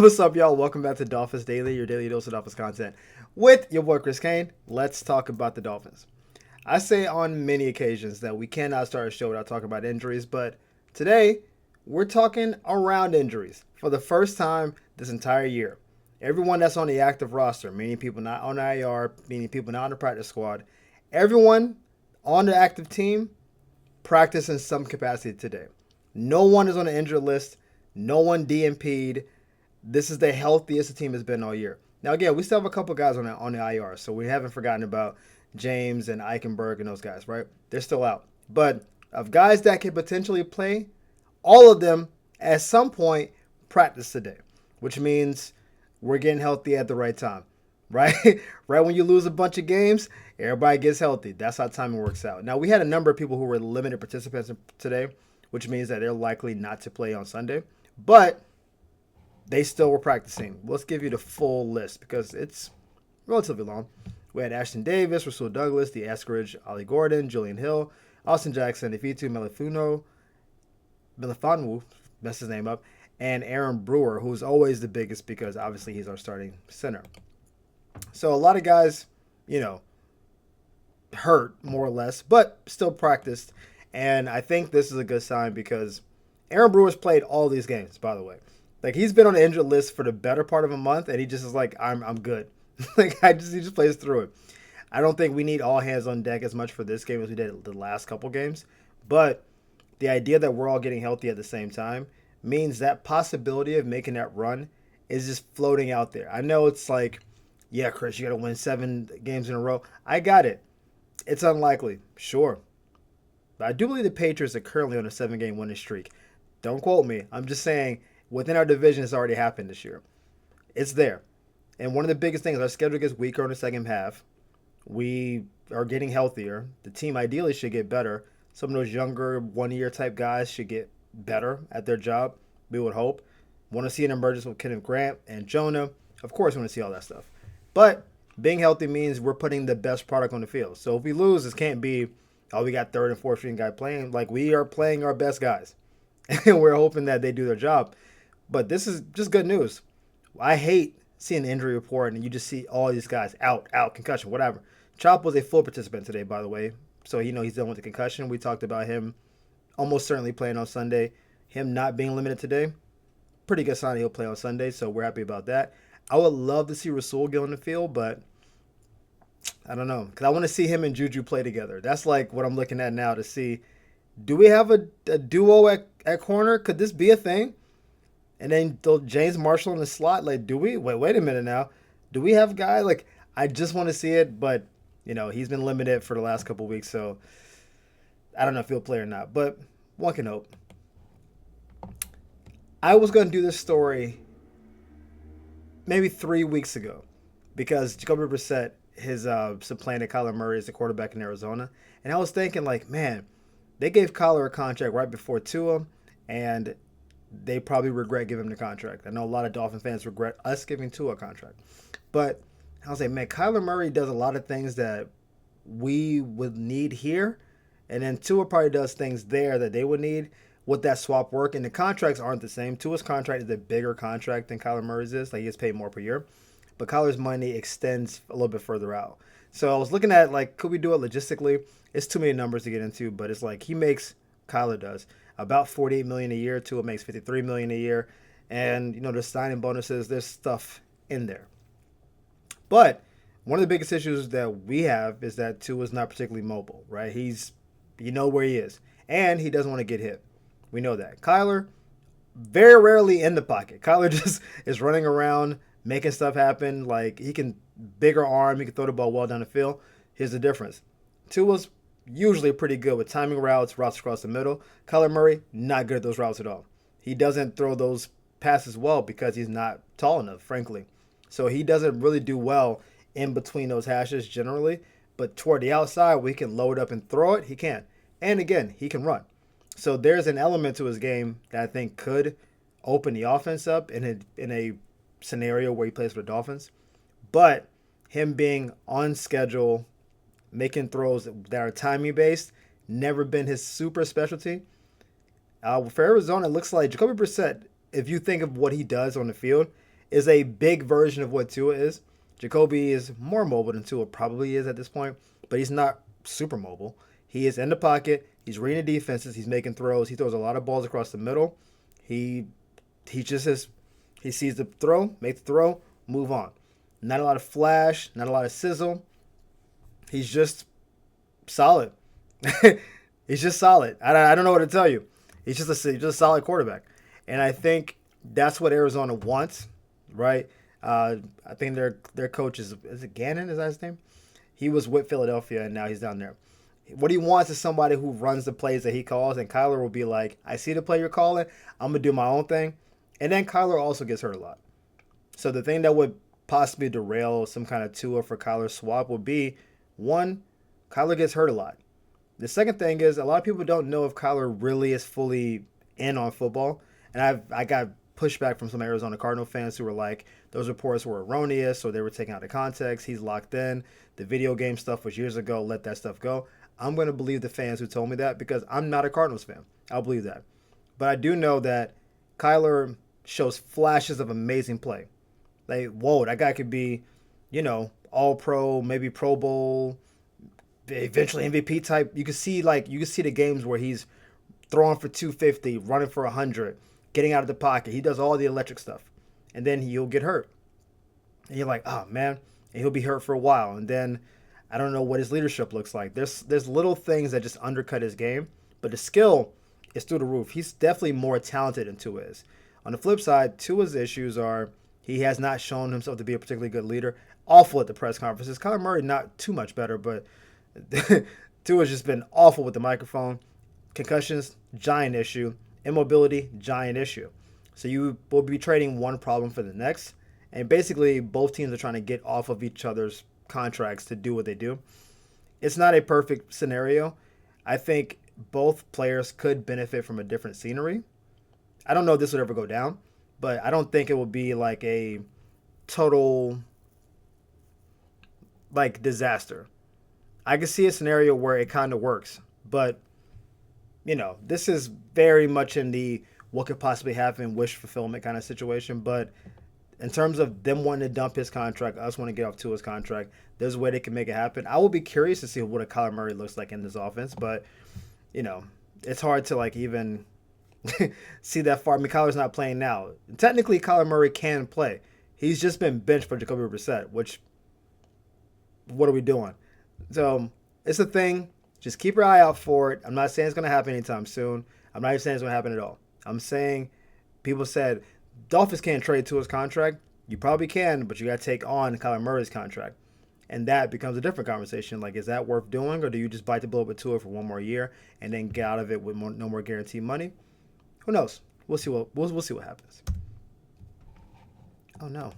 What's up, y'all? Welcome back to Dolphins Daily, your daily dose of Dolphins content with your boy Chris Kane. Let's talk about the Dolphins. I say on many occasions that we cannot start a show without talking about injuries, but today we're talking around injuries for the first time this entire year. Everyone that's on the active roster, meaning people not on the IR, meaning people not on the practice squad, everyone on the active team practiced in some capacity today. No one is on the injured list. No one DNP'd. This is the healthiest the team has been all year. Now, again, we still have a couple guys on the IR, so we haven't forgotten about James and Eichenberg and those guys, right? They're still out. But of guys that can potentially play, all of them at some point practice today, which means we're getting healthy at the right time, right? Right when you lose a bunch of games, everybody gets healthy. That's how timing works out. Now, we had a number of people who were limited participants today, which means that they're likely not to play on Sunday. But they still were practicing. Let's give you the full list because it's relatively long. We had Ashton Davis, Rasul Douglas, the Eskridge, Ollie Gordon, Julian Hill, Austin Jackson, Ifitu Melifonwu, messed his name up, and Aaron Brewer, who's always the biggest because obviously he's our starting center. So a lot of guys, hurt more or less, but still practiced. And I think this is a good sign because Aaron Brewer's played all these games, by the way. Like, he's been on the injured list for the better part of a month, and he just is like, I'm good. He just plays through it. I don't think we need all hands on deck as much for this game as we did the last couple games. But the idea that we're all getting healthy at the same time means that possibility of making that run is just floating out there. I know it's like, yeah, Chris, you got to win 7 games in a row. I got it. It's unlikely, sure. But I do believe the Patriots are currently on a 7-game winning streak. Don't quote me. I'm just saying within our division, it's already happened this year. It's there. And one of the biggest things, our schedule gets weaker in the second half. We are getting healthier. The team ideally should get better. Some of those younger one-year type guys should get better at their job, we would hope. Want to see an emergence with Kenneth Grant and Jonah. Of course, we want to see all that stuff. But being healthy means we're putting the best product on the field. So if we lose, this can't be, oh, we got third and fourth string guy playing. Like, we are playing our best guys. And we're hoping that they do their job. But this is just good news. I hate seeing the injury report and you just see all these guys out, concussion, whatever. Chop was a full participant today, by the way. So, he's done with the concussion. We talked about him almost certainly playing on Sunday. Him not being limited today, pretty good sign he'll play on Sunday, so we're happy about that. I would love to see Rasul get on the field, but I don't know. Because I want to see him and Juju play together. That's like what I'm looking at now to see, do we have a duo at corner? Could this be a thing? And then James Marshall in the slot, like, do we? Wait a minute now. Do we have a guy? Like, I just want to see it, but, he's been limited for the last couple of weeks, so I don't know if he'll play or not, but one can hope. I was going to do this story maybe 3 weeks ago because Jacoby Brissett has supplanted Kyler Murray as the quarterback in Arizona, and I was thinking, like, man, they gave Kyler a contract right before Tua, and they probably regret giving him the contract. I know a lot of Dolphin fans regret us giving Tua a contract. But I was like, man, Kyler Murray does a lot of things that we would need here. And then Tua probably does things there that they would need. Would that swap work? And the contracts aren't the same. Tua's contract is a bigger contract than Kyler Murray's is. Like, he gets paid more per year. But Kyler's money extends a little bit further out. So I was looking at, like, could we do it logistically? It's too many numbers to get into, but it's like Kyler does about $48 million a year. Tua makes $53 million a year. And, the signing bonuses, there's stuff in there. But one of the biggest issues that we have is that Tua's not particularly mobile, right? Where he is. And he doesn't want to get hit. We know that. Kyler, very rarely in the pocket. Kyler just is running around, making stuff happen. Like, he can bigger arm, he can throw the ball well down the field. Here's the difference. Tua's usually pretty good with timing routes across the middle. Kyler Murray, not good at those routes at all. He doesn't throw those passes well because he's not tall enough, frankly. So he doesn't really do well in between those hashes generally. But toward the outside, where he can load up and throw it, he can. And again, he can run. So there's an element to his game that I think could open the offense up in a scenario where he plays for the Dolphins. But him being on schedule, making throws that are timing based, never been his super specialty. For Arizona, it looks like Jacoby Brissett, if you think of what he does on the field, is a big version of what Tua is. Jacoby is more mobile than Tua probably is at this point, but he's not super mobile. He is in the pocket. He's reading defenses. He's making throws. He throws a lot of balls across the middle. He he just is he sees the throw, make the throw, move on. Not a lot of flash, not a lot of sizzle. He's just solid. He's just solid. I don't know what to tell you. He's just a solid quarterback, and I think that's what Arizona wants, right? I think their coach is it Gannon? Is that his name? He was with Philadelphia, and now he's down there. What he wants is somebody who runs the plays that he calls, and Kyler will be like, I see the play you're calling, I'm going to do my own thing. And then Kyler also gets hurt a lot. So the thing that would possibly derail some kind of Tua for Kyler swap would be, one, Kyler gets hurt a lot. The second thing is a lot of people don't know if Kyler really is fully in on football. And I got pushback from some Arizona Cardinal fans who were like, those reports were erroneous or they were taken out of context. He's locked in. The video game stuff was years ago. Let that stuff go. I'm going to believe the fans who told me that because I'm not a Cardinals fan. I'll believe that. But I do know that Kyler shows flashes of amazing play. Like, whoa, that guy could be, all pro, maybe Pro Bowl, eventually MVP type. You can see the games where he's throwing for 250, running for 100, getting out of the pocket. He does all the electric stuff. And then he'll get hurt. And you're like, oh, man. And he'll be hurt for a while. And then I don't know what his leadership looks like. There's little things that just undercut his game. But the skill is through the roof. He's definitely more talented than Tua is. On the flip side, Tua's issues are he has not shown himself to be a particularly good leader. Awful at the press conferences. Kyler Murray, not too much better, but Tua's just been awful with the microphone. Concussions, giant issue. Immobility, giant issue. So you will be trading one problem for the next. And basically, both teams are trying to get off of each other's contracts to do what they do. It's not a perfect scenario. I think both players could benefit from a different scenery. I don't know if this would ever go down, but I don't think it would be like a total disaster. I can see a scenario where it kind of works, but this is very much in the what could possibly happen, wish fulfillment kind of situation. But in terms of them wanting to dump his contract, us wanting to get off Tua's contract, there's a way they can make it happen. I will be curious to see what a Kyler Murray looks like in this offense, but it's hard to even see that far. I mean, Kyler's not playing now. Technically, Kyler Murray can play. He's just been benched for Jacoby Brissett, which, what are we doing? So it's a thing. Just keep your eye out for it. I'm not saying it's going to happen anytime soon. I'm not even saying it's going to happen at all. I'm saying people said Dolphins can't trade Tua's contract. You probably can, but you got to take on Kyler Murray's contract. And that becomes a different conversation. Is that worth doing, or do you just bite the bullet with Tua for one more year and then get out of it with no more guaranteed money? Who knows? We'll see what happens. Oh, no.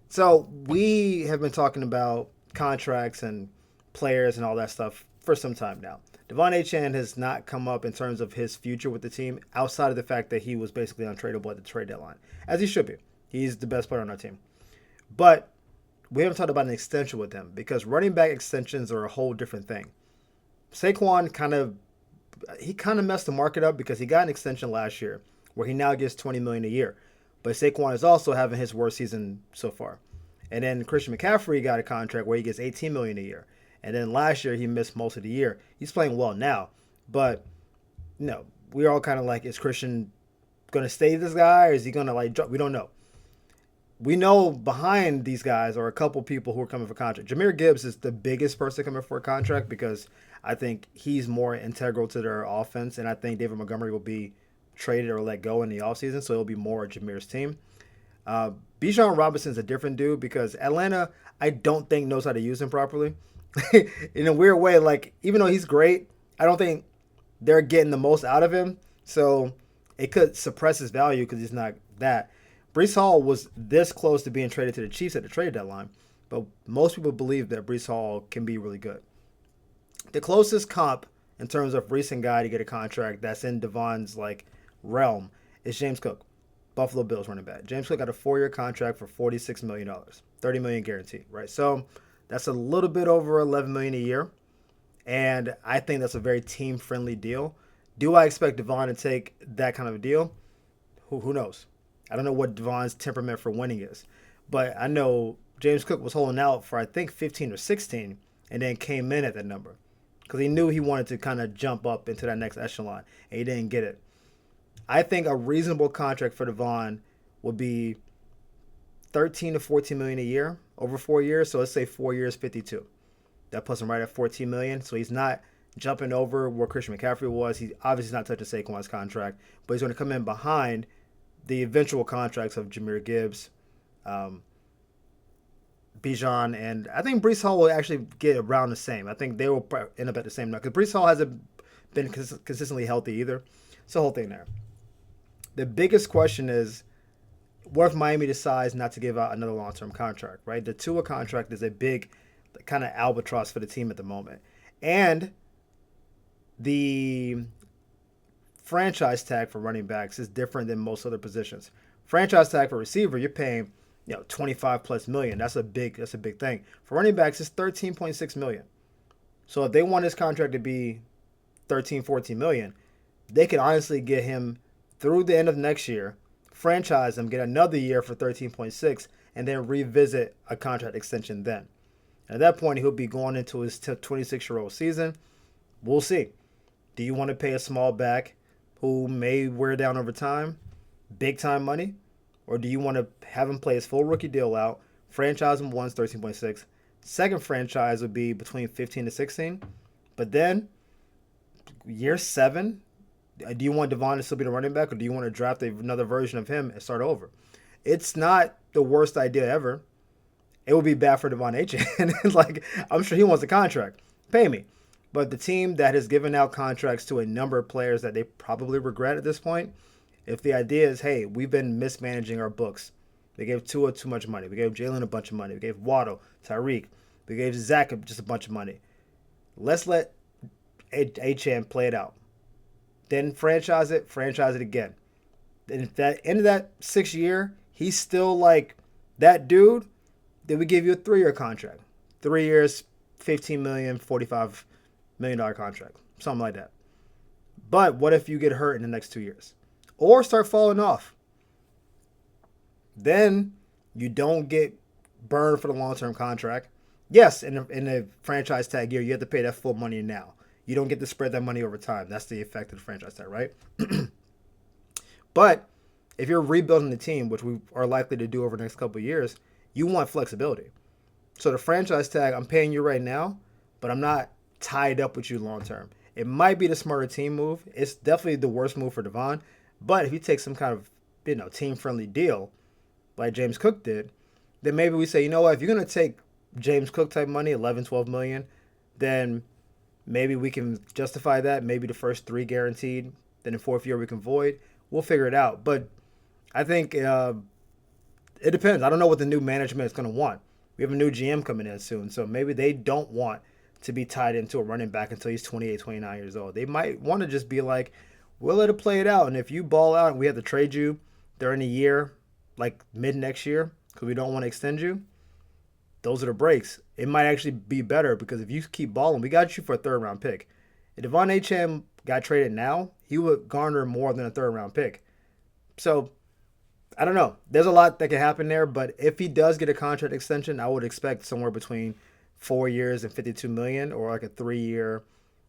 So we have been talking about contracts and players and all that stuff for some time now. Devon Achane has not come up in terms of his future with the team outside of the fact that he was basically untradeable at the trade deadline, as he should be. He's the best player on our team. But we haven't talked about an extension with him because running back extensions are a whole different thing. Saquon kind of messed the market up because he got an extension last year where he now gets $20 million a year. But Saquon is also having his worst season so far. And then Christian McCaffrey got a contract where he gets $18 million a year. And then last year, he missed most of the year. He's playing well now. But, we're all kind of like, is Christian going to stay this guy? Or is he going to, drop? We don't know. We know behind these guys are a couple people who are coming for contract. Jahmyr Gibbs is the biggest person coming for a contract because I think he's more integral to their offense. And I think David Montgomery will be traded or let go in the offseason. So it'll be more Jahmyr's team. Bijan Robinson's a different dude because Atlanta, I don't think, knows how to use him properly. In a weird way, even though he's great, I don't think they're getting the most out of him. So it could suppress his value because he's not that. Breece Hall was this close to being traded to the Chiefs at the trade deadline, but most people believe that Breece Hall can be really good. The closest comp in terms of recent guy to get a contract that's in Devon's realm is James Cook, Buffalo Bills running back. James Cook got a 4-year contract for $46 million, $30 million guaranteed, right? So that's a little bit over $11 million a year, and I think that's a very team-friendly deal. Do I expect Devon to take that kind of a deal? Who knows? I don't know what Devon's temperament for winning is, but I know James Cook was holding out for I think 15 or 16, and then came in at that number because he knew he wanted to kind of jump up into that next echelon, and he didn't get it. I think a reasonable contract for Devon would be 13 to 14 million a year over 4 years. So let's say 4 years, 52. That puts him right at 14 million. So he's not jumping over where Christian McCaffrey was. He obviously is not touching Saquon's contract, but he's going to come in behind the eventual contracts of Jahmyr Gibbs, um, Bijan, and I think Brees Hall will actually get around the same. I think they will end up at the same number because Brees Hall hasn't been consistently healthy either. So whole thing there. The biggest question is, what if Miami decides not to give out another long-term contract, right? The Tua contract is a big kind of albatross for the team at the moment. And the franchise tag for running backs is different than most other positions. Franchise tag for receiver, you're paying 25 plus million. That's a big thing. For running backs, it's 13.6 million. So if they want his contract to be 13, 14 million, they could honestly get him through the end of next year, franchise him, get another year for 13.6, and then revisit a contract extension then. And at that point, he'll be going into his 26-year-old season. We'll see. Do you want to pay a small back who may wear down over time, big time money? Or do you want to have him play his full rookie deal out, franchise him once, 13.6. Second franchise would be between 15 to 16. But then, year 7, do you want Devon to still be the running back, or do you want to draft another version of him and start over? It's not the worst idea ever. It would be bad for Devon Achane. Like, I'm sure he wants a contract. Pay me. But the team that has given out contracts to a number of players that they probably regret at this point, if the idea is, hey, we've been mismanaging our books. They gave Tua too much money. We gave Jalen a bunch of money. We gave Waddle, Tyreek. We gave Zach just a bunch of money. Let's let Achane play it out. Then franchise it again. And if that end of that 6th year, he's still like that dude, then we give you a 3-year contract. 3 years, $15 million, $45 million contract. Something like that. But what if you get hurt in the next 2 years? Or start falling off? Then you don't get burned for the long-term contract. Yes, in the franchise tag year, you have to pay that full money now. You don't get to spread that money over time. That's the effect of the franchise tag, right? But if you're rebuilding the team, which we are likely to do over the next couple of years, you want flexibility. So the franchise tag, I'm paying you right now, but I'm not tied up with you long term. It might be the smarter team move. It's definitely the worst move for Devon. But if you take some kind of team-friendly deal, like James Cook did, then maybe we say, you know what, if you're going to take James Cook type money, 11, 12 million, then maybe we can justify that. Maybe the first 3 guaranteed. Then the 4th year we can void. We'll figure it out. But I think it depends. I don't know what the new management is going to want. We have a new GM coming in soon. So maybe they don't want to be tied into a running back until he's 28, 29 years old. They might want to just be like, we'll let it play it out. And if you ball out and we have to trade you during the year, like mid next year, because we don't want to extend you, those are the breaks. It might actually be better because if you keep balling, we got you for a 3rd round pick. If Devon Achane got traded now, he would garner more than a 3rd round pick. So, I don't know. There's a lot that can happen there, but if he does get a contract extension, I would expect somewhere between 4 years and $52 million, or like a 3-year,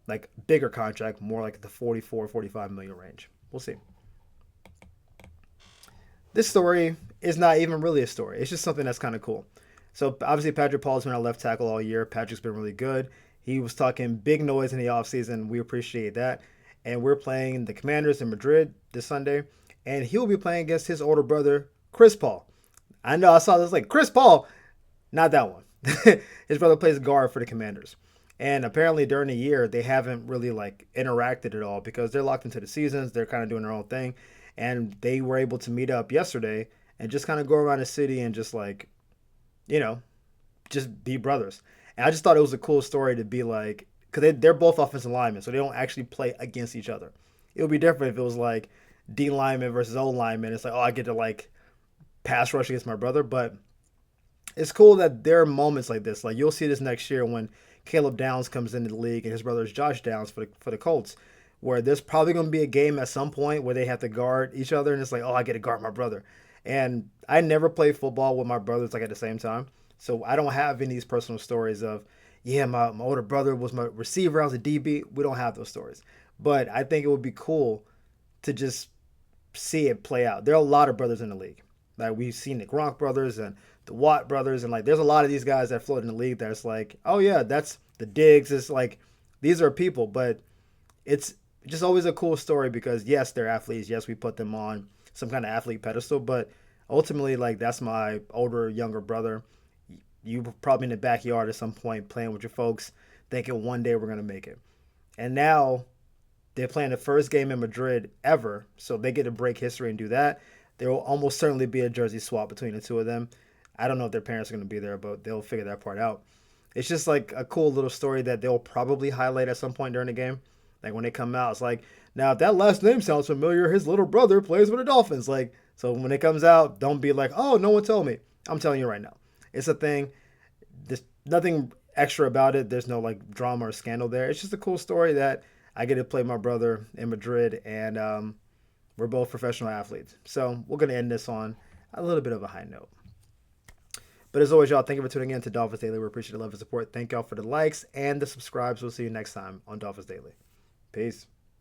like bigger contract, more like the 44, 45 million range. We'll see. This story is not even really a story. It's just something that's kind of cool. So obviously Patrick Paul's been our left tackle all year. Patrick's been really good. He was talking big noise in the offseason. We appreciate that. And we're playing the Commanders in Madrid this Sunday. And he'll be playing against his older brother, Chris Paul. I know I saw this like, Chris Paul? Not that one. His brother plays guard for the Commanders. And apparently during the year, they haven't really like interacted at all because they're locked into the seasons. They're kind of doing their own thing. And they were able to meet up yesterday and just kind of go around the city and just like, just be brothers. And I just thought it was a cool story to be like, because they're both offensive linemen, so they don't actually play against each other. It would be different if it was like D lineman versus O lineman. It's like, oh, I get to like pass rush against my brother. But it's cool that there are moments like this. Like you'll see this next year when Caleb Downs comes into the league and his brother is Josh Downs for the Colts, where there's probably going to be a game at some point where they have to guard each other. And it's like, oh, I get to guard my brother. And I never played football with my brothers like at the same time. So I don't have any of these personal stories of, yeah, my older brother was my receiver. I was a DB. We don't have those stories. But I think it would be cool to just see it play out. There are a lot of brothers in the league. Like we've seen the Gronk brothers and the Watt brothers, and like there's a lot of these guys that float in the league that's like, oh yeah, that's the Diggs. It's like these are people, but it's just always a cool story because yes, they're athletes. Yes, we put them on some kind of athlete pedestal, but ultimately, like that's my older, younger brother. You were probably in the backyard at some point playing with your folks, thinking one day we're gonna make it. And now they're playing the first game in Madrid ever, so they get to break history and do that. There will almost certainly be a jersey swap between the two of them. I don't know if their parents are going to be there, but they'll figure that part out. It's just like a cool little story that they'll probably highlight at some point during the game. Like when they come out, it's like, now if that last name sounds familiar, his little brother plays with the Dolphins. Like, so when it comes out, don't be like, oh, no one told me. I'm telling you right now. It's a thing. There's nothing extra about it. There's no like drama or scandal there. It's just a cool story that I get to play my brother in Madrid, and we're both professional athletes. So we're going to end this on a little bit of a high note. But as always, y'all, thank you for tuning in to Dolphins Daily. We appreciate the love and support. Thank y'all for the likes and the subscribes. We'll see you next time on Dolphins Daily. Peace.